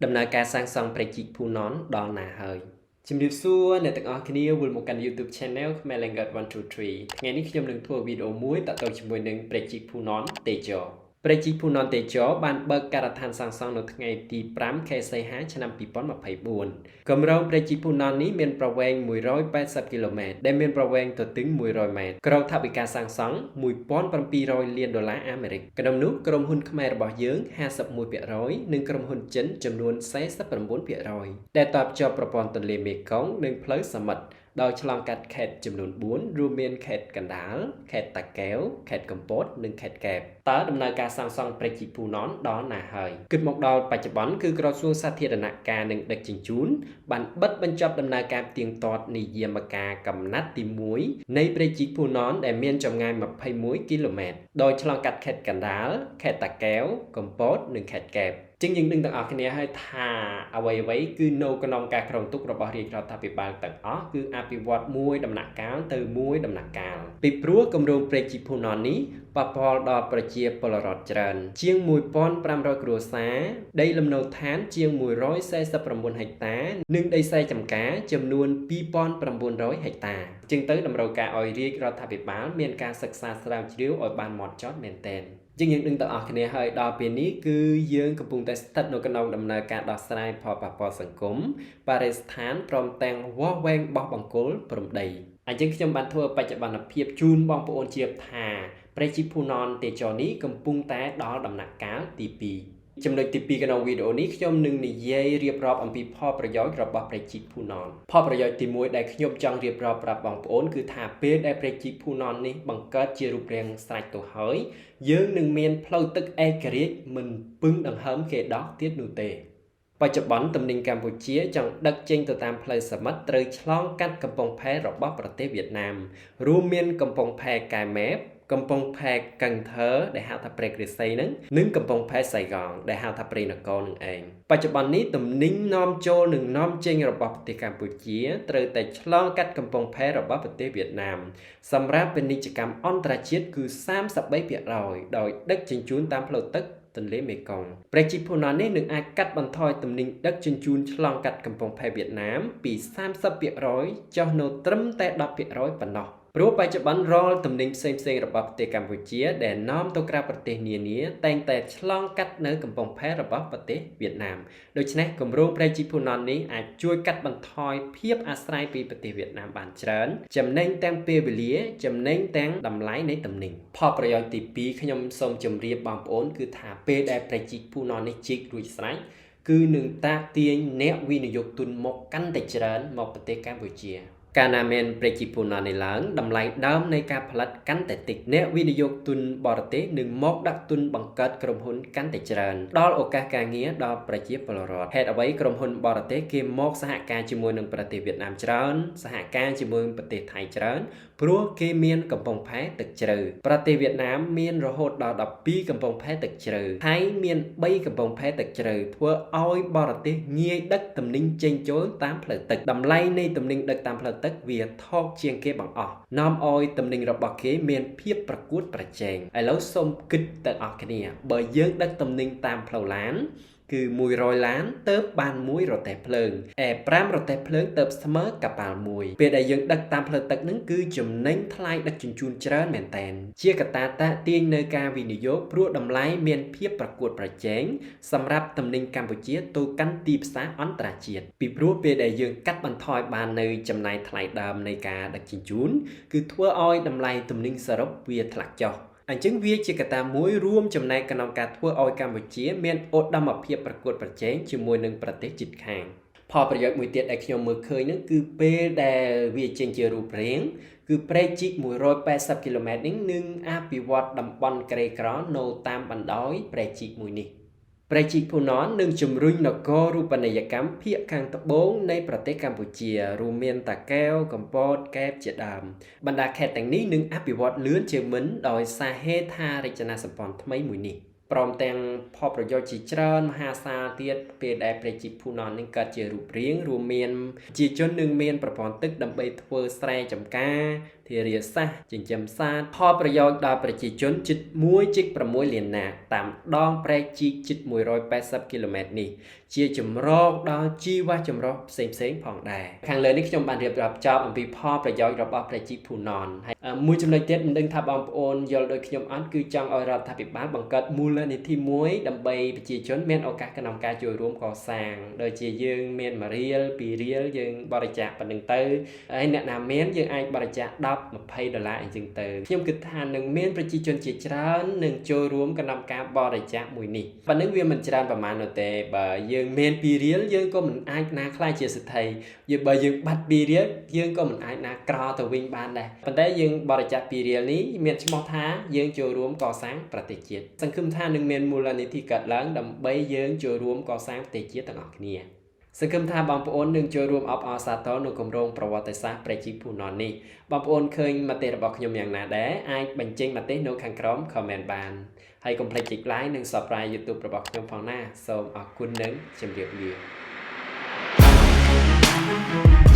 ដំណើរការសាងសង់ព្រះជីកភូណនដល់ណាហើយជំរាបសួរអ្នកទាំងអស់គ្នាវិលមកកាន់ YouTube Channel ខ្មែរ Language 123ថ្ងៃនេះខ្ញុំនឹងធ្វើវីដេអូមួយតាក់ទងជាមួយនឹងព្រះជីកភូណនតេជោព្រះជីកភូណនតេជោបានបើកការដ្ឋានសាងសង់នៅថ្ងៃទី5 ខែសីហាឆ្នាំ2024គម្រោងព្រះជីកភូណននេះមានប្រវែង180គីឡូម៉ែត្រដែលមានប្រវែងទទឹង100ម៉ែត្រក្រោមថវិកាសាងសង់$1,700 លានអាមេរិកក្នុងនោះក្រុមហ៊ុនខ្មែររបស់យើង 51% និងក្រុមហ៊ុនចិនចំនួន 49% ដែលតបជាប់ប្រព័ន្ធទន្លេមេគង្គនិងផ្លូវសមុទ្រដោយឆ្លងកាត់ខេត្តចំនួន4រួមមានខេត្តកណ្ដាលខេត្តតាកែវខេត្តកំពតនិងខេត្តកែបតើដំណើរការសាងសង់ព្រះជីកភូណនដល់ណាហើយគិតមកដល់បច្ចុប្បន្នគឺក្រសួងសាធារណការនិងដឹកជញ្ជូនបានបិទបញ្ចប់ដំណើរការផ្ទៀងផ្ទាត់និយាមការកំណាត់ទី1នៃព្រះជីកភូណនដែលមានចម្ងាយ21គីឡូម៉ែត្រដោយឆ្លងកាត់ខេត្តកណ្ដាលខេត្តតាកែវកំពតនិងខេត្តកែបជាងយើងដឹងទាំងអស់គ្នាហើយថាអ្វីៗគឺនៅក្នុងការគ្រោងទុករបស់រាជរដ្ឋាភិបាលទាំងអស់គឺអភិវឌ្ឍមួយដំណាក់កាលទៅមួយដំណាក់កាលពីព្រោះគម្រោងព្រះជីកភូណននេះប៉ះពាល់ដល់ប្រជាពលរដ្ឋច្រើនជាង1500គ្រួសារដីលំនៅឋានជាង149ហិកតានិងដីស្រែចម្ការចំនួន2900ហិកតាជាងទៅតម្រូវការឲ្យរាជរដ្ឋាភិបាលមានការសិក្សាស្រាវជ្រាវឲ្យបានហ្មត់ចត់មែនទែនជាងយើងដឹងទាំងអស់គ្នាហើយដល់ពេលនេះគឺយើងកំពុងតែស្ថិតនៅក្នុងដំណើរការដោះស្រាយផលប៉ះពាល់សង្គមបរិស្ថានព្រមទាំងវាស់វែងបោះបង្គោលព្រំដីអញ្ចឹងខ្ញុំបានធ្វើបច្ចុប្បន្នភាពជូនបងប្អូនជាថាព្រះជីកភូណនតេជោនេះកំពុងតែដល់ដំណាក់កាលទី2ចំណុចទី2ក្នុងវីដេអូនេះខ្ញុំនឹងនិយាយរៀបរាប់អំពីផលប្រយោជន៍របស់ព្រះជីកភូណនផលប្រយោជន៍ទី1ដែលខ្ញុំចង់រៀបរាប់ប្រាប់បងប្អូនគឺថាពេលដែលព្រះជីកភូណននេះបង្កើតជារូបរាងស្រេចទៅហើយយើងនឹងមានផ្លូវទឹកឯករាជ្យមិនពឹងដង្ហើមគេដោះទៀតនោះទេបច្ចុប្បន្នទំនិញកម្ពុជាចង់ដឹកចេញទៅតាមផ្លូវសមុទ្រត្រូវឆ្លងកាត់កំពង់ផែរបស់ប្រទេសវៀតណាមរួមមានកំពង់ផែកែម៉ែបកំពង់ផែកឹងធើដែលហៅថាព្រែករាសីនឹងនិងកំពង់ផែសៃកងដែលហៅថាព្រៃនគរនឹងឯងបច្ចុប្បន្ននេះទំនិញនាំចូលនិងនាំចេញរបស់ប្រទេសកម្ពុជាត្រូវតែឆ្លងកាត់កំពង់ផែរបស់ប្រទេសវៀតណាមសម្រាប់ពាណិជ្ជកម្មអន្តរជាតិគឺ 33% ដោយដឹកជញ្ជូនតាមផ្លូវទឹកទន្លេមេគង្គព្រះជីកភូណននេះនឹងអាចកាត់បន្ថយទំនិញដឹកជញ្ជូនឆ្លងកាត់កំពង់ផែវៀតណាមពី 30% ចុះនៅត្រឹមតែ 10% ប៉ុណ្ណោះព្រោះបច្ចុប្បន្នរាល់ទំនិញផ្សេងៗរបស់ប្រទេសកម្ពុជាដែលនាំទៅក្រៅប្រទេសនានាតែងតែឆ្លងកាត់នៅកំពង់ផែរបស់ប្រទេសវៀតណាមដូច្នេះគម្រោងព្រះជីកភូណននេះអាចជួយកាត់បន្ថយភាពអាស្រ័យពីប្រទេសវៀតណាមបានច្រើនចំណេញទាំងពេលវេលាចំណេញទាំងតម្លៃនៃទំនិញផលប្រយោជន៍ទី2ខ្ញុំសូមជម្រាបបងប្អូនគឺថាពេលដែលព្រះជីកភូណននេះជីករួចស្រេចគឺនឹងតាក់ទាញអ្នកវិនិយោគទុនមកកាន់តែច្រើនមកប្រទេសកម្ពុជាកាលណាមានព្រះជីកភូណននេះឡើងតម្លៃដើមនៃការផលិតកាន់តែតិចអ្នកវិនិយោគទុនបរទេសនឹងមកដាក់ទុនបង្កើតក្រុមហ៊ុនកាន់តែច្រើនដល់ឱកាសការងារដល់ប្រជាពលរដ្ឋហេតុអ្វីក្រុមហ៊ុនបរទេសគេមកសហការជាមួយនឹងប្រទេសវៀតណាមច្រើនសហការជាមួយប្រទេសថៃច្រើនព្រោះគេមានកំពង់ផែទឹកជ្រៅប្រទេសវៀតណាមមានរហូតដល់12កំពង់ផែទឹកជ្រៅថៃមាន3កំពង់ផែទឹកជ្រៅធ្វើឲ្យបរទេសងាយដឹកទំនិញចេញចូលតាមផ្លូវទឹកតម្លៃនៃទំនិញដឹកតាមផ្លូវទឹកវាថោកជាងគេបង្អស់នាំឲ្យទំនិញរបស់គេមានភាពប្រកួតប្រជែងឥឡូវសូមគិតទាំងអស់គ្នាបើយើងដឹកទំនិញតាមផ្លូវឡានគឺ100ឡានទៅបាន1រទេះភ្លើង5រទេះភ្លើងទៅស្មើកប៉ាល់មួយពេលដែលយើងដឹកតាមផ្លូវទឹកហ្នឹងគឺចំណេញថ្លៃដឹកជញ្ជូនច្រើនមែនតើជាកត្តាតាក់ទាញនៅការវិនិយោគព្រោះតម្លៃមានភាពប្រកួតប្រជែងសម្រាប់ទំនិញកម្ពុជាទៅកាន់ទីផ្សារអន្តរជាតិពីព្រោះពេលដែលយើងកាត់បន្ថយបាននៅចំណាយថ្លៃដើមនៃការដឹកជញ្ជូនគឺធ្វើឲ្យតម្លៃទំនិញសរុបវាថ្លាក់ចុះអញ្ចឹងវាជាកត្តាមួយរួមចំណែកក្នុងការធ្វើឲ្យកម្ពុជាមានឧត្តមភាពប្រកួតប្រជែងជាមួយនឹងប្រទេសជិតខាងផលប្រយោជន៍មួយទៀតដែលខ្ញុំមើលឃើញហ្នឹងគឺពេលដែលវាចេញជារូបរាងគឺព្រែកជីក180គីឡូម៉ែត្រនេះនឹងអភិវឌ្ឍតំបន់ក្រីក្រនៅតាមបណ្ដោយព្រែកជីកមួយនេះព្រះជីកភូណននឹងជំរុញនគររូបនីយកម្មភាគខាងត្បូងនៃប្រទេសកម្ពុជារួមមានតាកែវកំពតកែបជាដើមបណ្ដាខេត្តទាំងនេះនឹងអភិវឌ្ឍលឿនជាងមុនដោយសារហេដ្ឋារចនាសម្ព័ន្ធថ្មីមួយនេះព្រមទាំងផលប្រយោជន៍ជាច្រើនមហាសាលទៀតពេលដែលព្រះជីកភូណននឹងកើតជារូបរាងរួមមានប្រជាជននឹងមានប្រព័ន្ធទឹកដើម្បីធ្វើស្រែចម្ការធារាសាស្ត្រចិញ្ចឹមសត្វផលប្រយោជន៍ដល់ប្រជាជនជិត 1.6 លាននាក់តាមដងព្រែកជីកជិត180គីឡូម៉ែត្រនេះ ជាចម្រោកដល់ជីវៈចម្រុះផ្សេងៗផងដែរខាងលើនេះខ្ញុំបានរៀបរាប់ចោលអំពីផលប្រយោជន៍របស់ប្រជាភូណនហើយមួយចំណុចទៀតមិនដឹងថាបងប្អូនយល់ដូចខ្ញុំអត់គឺចង់ឲ្យរដ្ឋាភិបាលបង្កើតមូលនិធិមួយដើម្បីប្រជាជនមានឱកាសក្នុងការចូលរួមកសាងដូចជាយើងមាន1រៀល2រៀលយើងបរិច្ចាគប៉ុណ្្នឹងទៅហើយអ្នកណាមានយើងអាចបរិច្ចាគ$10-20អីចឹងទៅខ្ញុំគិតថានឹងមានប្រជាជនជាច្រើននឹងចូលរួមក្នុងការបរិច្ចាគមួយនេះប៉ុន្តែវាមិនច្រើនប្រហែលនោះទេបើយើងមាន2រៀលយើងក៏មិនអាចណាខ្លាចជាសេដ្ឋីបើយើងបាត់2រៀលយើងក៏មិនអាចណាក្រទៅវិញបានដែរប៉ុន្តែយើងបរិច្ចាគ2រៀលនេះមានឈ្មោះថាយើងចូលរួមកសាងប្រទេសជាតិសង្ឃឹមថានឹងមានមូលនិធិកើតឡើងដើម្បីយើងចូលរួមកសាងប្រទេសជាតិទាំងអស់គ្នាសង្ឃឹមថាបងប្អូននឹងចូលរួមអបអរសាទរនៅគម្រោងប្រវត្តិសាស្ត្រព្រះជីកភូណននេះបងប្អូនឃើញមតិរបស់ខ្ញុំយ៉ាងណាដែរអាចបញ្ចេញមតិនៅខាងក្រោម comment បានហើយកុំភ្លេចចុច like និង subscribe YouTube របស់ខ្ញុំផងណាសូមអរគុណនិងជម្រាបលា